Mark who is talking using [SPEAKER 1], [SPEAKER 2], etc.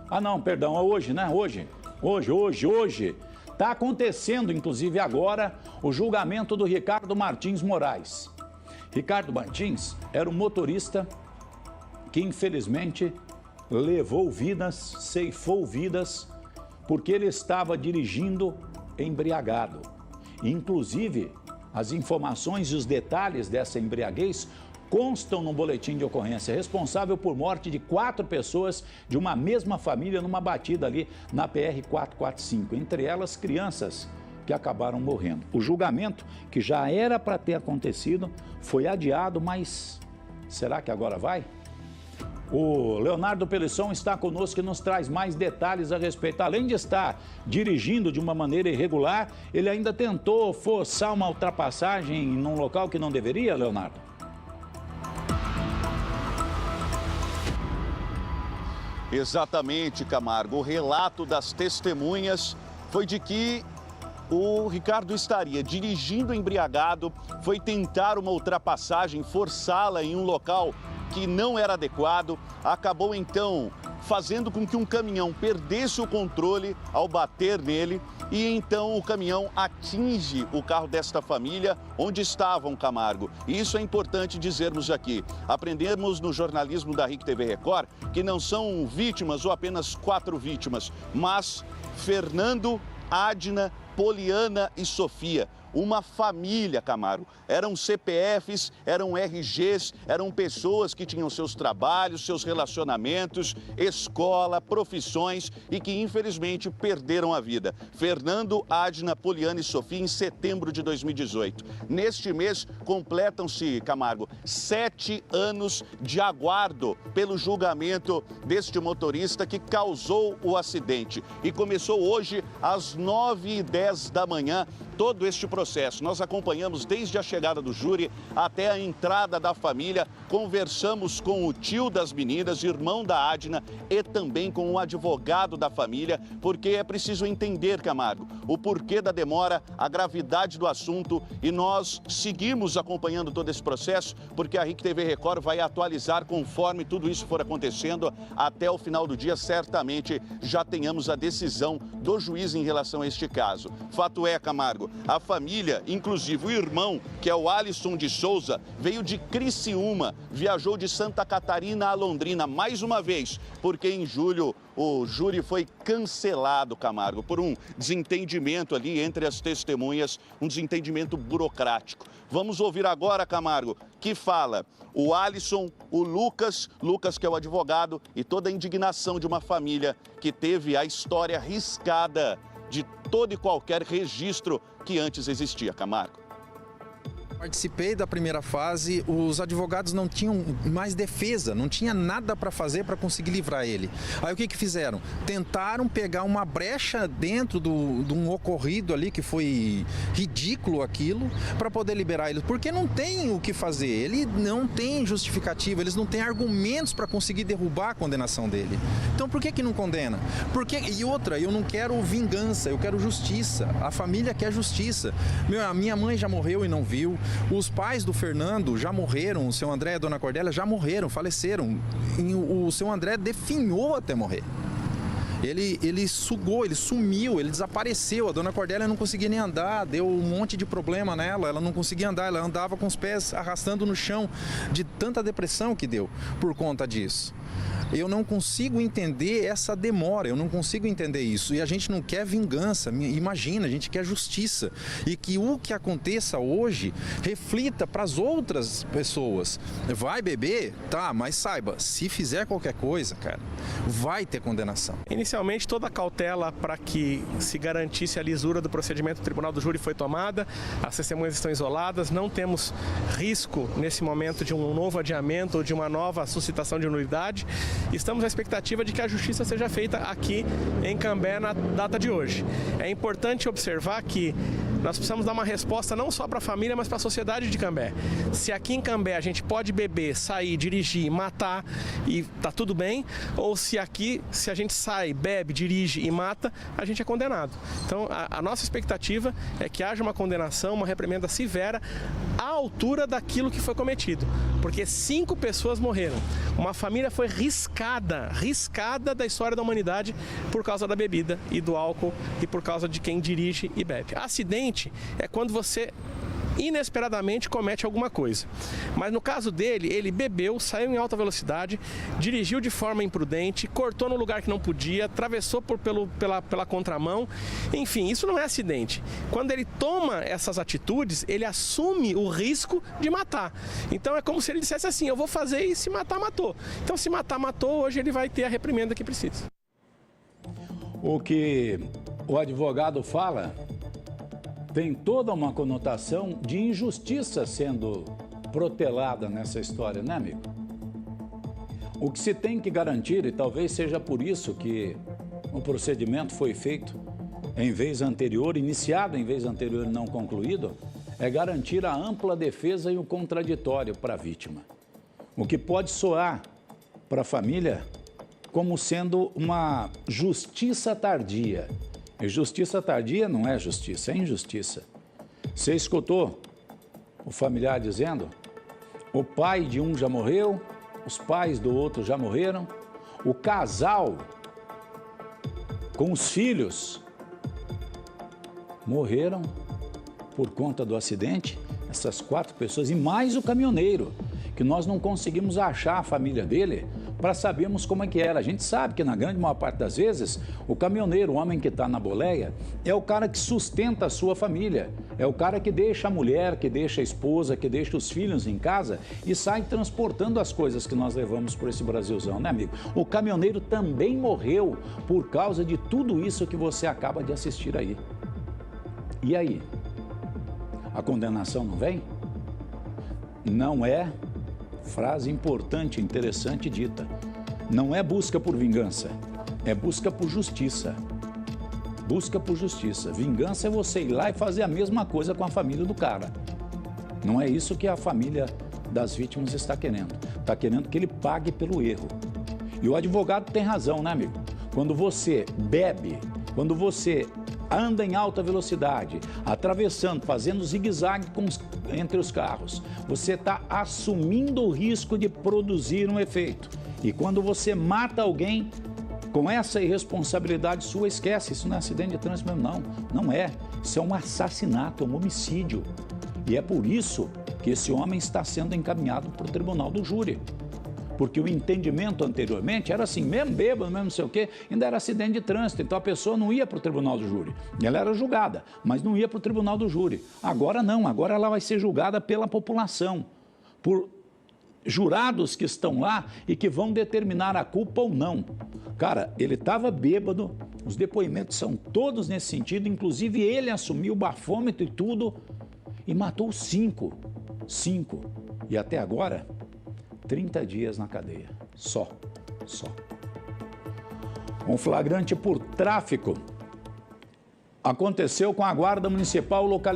[SPEAKER 1] Ah, não, perdão, é hoje, né? Hoje. Está acontecendo, inclusive agora, o julgamento do Ricardo Martins Moraes. Ricardo Martins era um motorista que, infelizmente, levou vidas, ceifou vidas, porque ele estava dirigindo embriagado. Inclusive, as informações e os detalhes dessa embriaguez constam no boletim de ocorrência, responsável por morte de 4 pessoas de uma mesma família numa batida ali na PR-445, entre elas crianças que acabaram morrendo. O julgamento, que já era para ter acontecido, foi adiado, mas será que agora vai? O Leonardo Pelisson está conosco e nos traz mais detalhes a respeito. Além de estar dirigindo de uma maneira irregular, ele ainda tentou forçar uma ultrapassagem num local que não deveria, Leonardo?
[SPEAKER 2] Exatamente, Camargo. O relato das testemunhas foi de que o Ricardo estaria dirigindo embriagado, foi tentar uma ultrapassagem, forçá-la em um local que não era adequado, acabou então fazendo com que um caminhão perdesse o controle ao bater nele e então o caminhão atinge o carro desta família onde estavam, Camargo. E isso é importante dizermos aqui. Aprendemos no jornalismo da RIC TV Record que não são vítimas ou apenas 4 vítimas, mas Fernando, Adna, Poliana e Sofia. Uma família, Camargo. Eram CPFs, eram RGs, eram pessoas que tinham seus trabalhos, seus relacionamentos, escola, profissões e que infelizmente perderam a vida. Fernando, Adna, Poliana e Sofia em setembro de 2018. Neste mês completam-se, Camargo, 7 anos de aguardo pelo julgamento deste motorista que causou o acidente. E começou hoje às 9h10 da manhã todo este processo. Nós acompanhamos desde a chegada do júri até a entrada da família, conversamos com o tio das meninas, irmão da Adna, e também com o advogado da família, porque é preciso entender, Camargo, o porquê da demora, a gravidade do assunto, e nós seguimos acompanhando todo esse processo, porque a RIC TV Record vai atualizar conforme tudo isso for acontecendo. Até o final do dia, certamente, já tenhamos a decisão do juiz em relação a este caso. Fato é, Camargo, a família, inclusive o irmão, que é o Alisson de Souza, veio de Criciúma, viajou de Santa Catarina a Londrina mais uma vez, porque em julho o júri foi cancelado, Camargo, por um desentendimento ali entre as testemunhas, um desentendimento burocrático. Vamos ouvir agora, Camargo, que fala o Alisson, o Lucas que é o advogado, e toda a indignação de uma família que teve a história riscada de todo e qualquer registro que antes existia, Camargo.
[SPEAKER 3] Participei da primeira fase, os advogados não tinham mais defesa, não tinha nada para fazer para conseguir livrar ele. Aí o que fizeram? Tentaram pegar uma brecha dentro de um ocorrido ali, que foi ridículo aquilo, para poder liberar ele, porque não tem o que fazer, ele não tem justificativa, eles não têm argumentos para conseguir derrubar a condenação dele. Então por que não condena? E outra, eu não quero vingança, eu quero justiça, a família quer justiça. A minha mãe já morreu e não viu. Os pais do Fernando já morreram, o seu André e a dona Cordélia já morreram, faleceram. O seu André definhou até morrer. Ele sugou, ele sumiu, ele desapareceu. A dona Cordélia não conseguia nem andar, deu um monte de problema nela, ela não conseguia andar, ela andava com os pés arrastando no chão, de tanta depressão que deu por conta disso. Eu não consigo entender essa demora, eu não consigo entender isso. E a gente não quer vingança, imagina, a gente quer justiça. E que o que aconteça hoje reflita para as outras pessoas. Vai beber? Tá, mas saiba, se fizer qualquer coisa, cara, vai ter condenação.
[SPEAKER 4] Inicialmente, toda a cautela para que se garantisse a lisura do procedimento do Tribunal do Júri foi tomada, as testemunhas estão isoladas, não temos risco nesse momento de um novo adiamento ou de uma nova suscitação de nulidade. Estamos à expectativa de que a justiça seja feita aqui em Cambé na data de hoje. É importante observar que nós precisamos dar uma resposta não só para a família, mas para a sociedade de Cambé. Se aqui em Cambé a gente pode beber, sair, dirigir, matar e tá tudo bem, ou se aqui, se a gente sai, bebe, dirige e mata, a gente é condenado. Então a nossa expectativa é que haja uma condenação, uma reprimenda severa à altura daquilo que foi cometido. Porque 5 pessoas morreram, uma família foi riscada riscada da história da humanidade por causa da bebida e do álcool e por causa de quem dirige e bebe. Acidente é quando você inesperadamente comete alguma coisa. Mas no caso dele, ele bebeu, saiu em alta velocidade, dirigiu de forma imprudente, cortou no lugar que não podia, atravessou pela contramão. Enfim, isso não é acidente. Quando ele toma essas atitudes, ele assume o risco de matar. Então é como se ele dissesse assim, eu vou fazer e se matar, matou. Então se matar, matou, hoje ele vai ter a reprimenda que precisa.
[SPEAKER 1] O que o advogado fala tem toda uma conotação de injustiça sendo protelada nessa história, né, amigo? O que se tem que garantir, e talvez seja por isso que o procedimento foi feito em vez anterior, iniciado em vez anterior e não concluído, é garantir a ampla defesa e o contraditório para a vítima. O que pode soar para a família como sendo uma justiça tardia. E justiça tardia não é justiça, é injustiça. Você escutou o familiar dizendo? O pai de um já morreu, os pais do outro já morreram, o casal com os filhos morreram por conta do acidente, essas 4 pessoas, e mais o caminhoneiro, que nós não conseguimos achar a família dele para sabermos como é que era. A gente sabe que na grande maior parte das vezes, o caminhoneiro, o homem que está na boleia, é o cara que sustenta a sua família, é o cara que deixa a mulher, que deixa a esposa, que deixa os filhos em casa e sai transportando as coisas que nós levamos por esse Brasilzão, né, amigo? O caminhoneiro também morreu por causa de tudo isso que você acaba de assistir aí. E aí? A condenação não vem? Não é, frase importante, interessante dita, não é busca por vingança, é busca por justiça. Busca por justiça. Vingança é você ir lá e fazer a mesma coisa com a família do cara. Não é isso que a família das vítimas está querendo. Está querendo que ele pague pelo erro. E o advogado tem razão, né, amigo? Quando você bebe, quando você anda em alta velocidade, atravessando, fazendo zigue-zague entre os carros, você está assumindo o risco de produzir um efeito. E quando você mata alguém com essa irresponsabilidade sua, esquece, isso não é acidente de trânsito mesmo, não. Não é. Isso é um assassinato, um homicídio. E é por isso que esse homem está sendo encaminhado para o tribunal do júri. Porque o entendimento anteriormente era assim, mesmo bêbado, mesmo não sei o quê, ainda era acidente de trânsito. Então a pessoa não ia para o tribunal do júri. Ela era julgada, mas não ia para o tribunal do júri. Agora não, agora ela vai ser julgada pela população, por jurados que estão lá e que vão determinar a culpa ou não. Cara, ele estava bêbado, os depoimentos são todos nesse sentido, inclusive ele assumiu o bafômetro e tudo, e matou 5. E até agora, 30 dias na cadeia. Só. Um flagrante por tráfico aconteceu com a Guarda Municipal localizada.